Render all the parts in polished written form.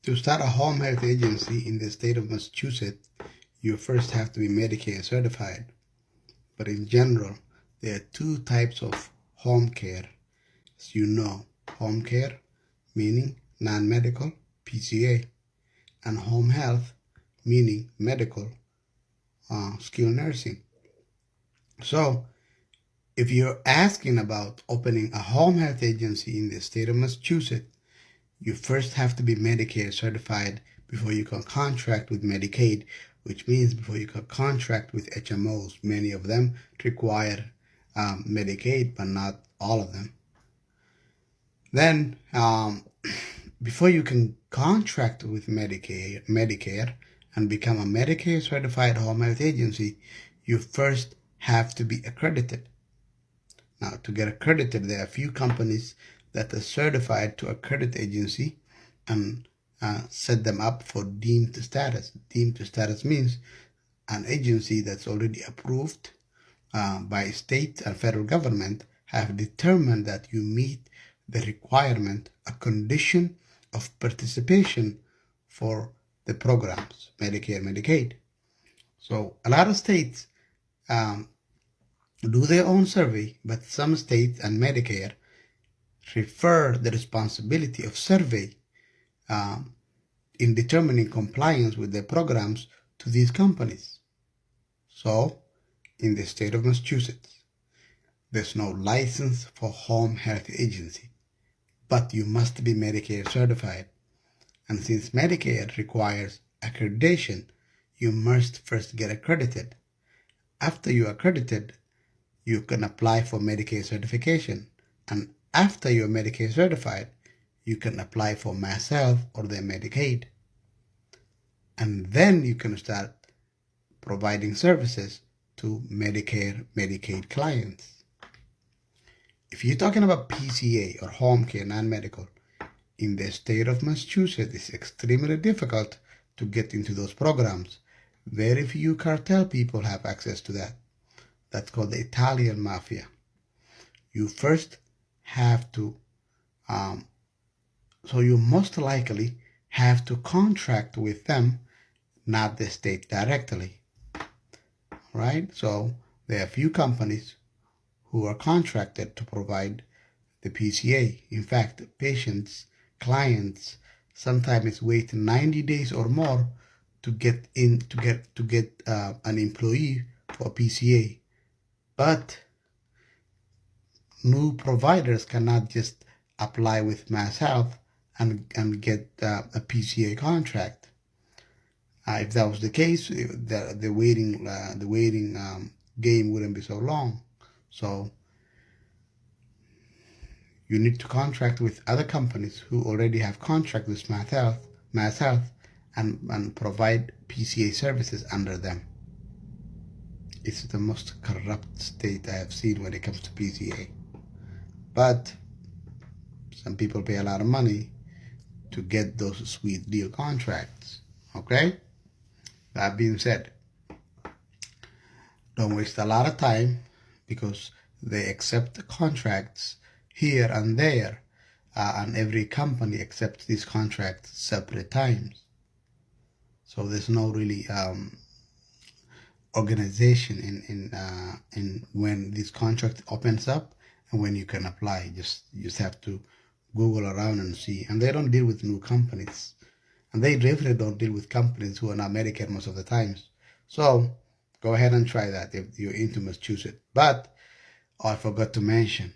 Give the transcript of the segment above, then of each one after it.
To start a home health agency in the state of Massachusetts, you first have to be Medicare certified. But in general, there are two types of home care. As you know, home care, meaning non-medical, PCA, and home health, meaning medical, skilled nursing. So, if you're asking about opening a home health agency in the state of Massachusetts, you first have to be Medicare certified before you can contract with Medicaid, which means before you can contract with HMOs. Many of them require Medicaid, but not all of them. Then, before you can contract with Medicare and become a Medicare certified home health agency, you first have to be accredited. Now, to get accredited, there are a few companies that are certified to accredit agency and set them up for deemed status. Deemed status means an agency that's already approved by state and federal government have determined that you meet the requirement, a condition of participation for the programs, Medicare, Medicaid. So a lot of states do their own survey, but some states and Medicare refer the responsibility of survey in determining compliance with their programs to these companies. So, in the state of Massachusetts, there's no license for home health agency, but you must be Medicare certified. And since Medicare requires accreditation, you must first get accredited. After you're accredited, you can apply for Medicare certification. And after you're Medicare certified, you can apply for Mass Health or their Medicaid. And then you can start providing services to Medicare, Medicaid clients. If you're talking about PCA or home care, non-medical, in the state of Massachusetts, it's extremely difficult to get into those programs. Very few cartel people have access to that. That's called the Italian mafia. You first have to, so you most likely have to contract with them, not the state directly, right? So there are a few companies who are contracted to provide the PCA. In fact, patients, clients, sometimes wait 90 days or more to get an employee for PCA. But new providers cannot just apply with Mass Health and get a PCA contract. If that was the case, the waiting game wouldn't be so long. So you need to contract with other companies who already have contract with Mass Health, and provide PCA services under them. It's the most corrupt state I have seen when it comes to PCA. But some people pay a lot of money to get those sweet deal contracts. Okay? That being said, don't waste a lot of time, because they accept contracts here and there, and every company accepts these contracts separate times. So there's no really organization in when this contract opens up and when you can apply. You just have to Google around and see. And they don't deal with new companies, and they definitely don't deal with companies who are not Medicare most of the times. So go ahead and try that if you're into Massachusetts. But I forgot to mention,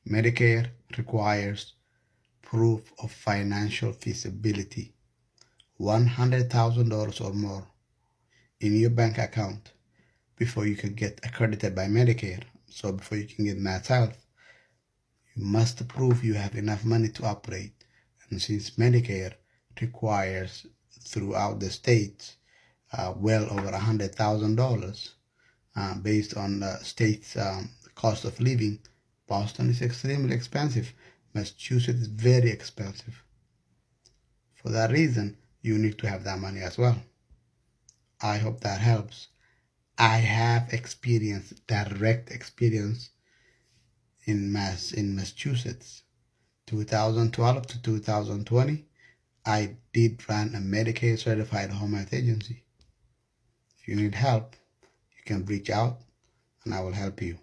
Medicare requires proof of financial feasibility, $100,000 or more in your bank account before you can get accredited by Medicare. So before you can get Mass Health, you must prove you have enough money to operate. And since Medicare requires throughout the states well over $100,000 based on the state's cost of living, Boston is extremely expensive. Massachusetts is very expensive. For that reason, you need to have that money as well. I hope that helps. I have direct experience in Massachusetts 2012 to 2020, I did run a Medicaid certified home health agency. If you need help, you can reach out and I will help you.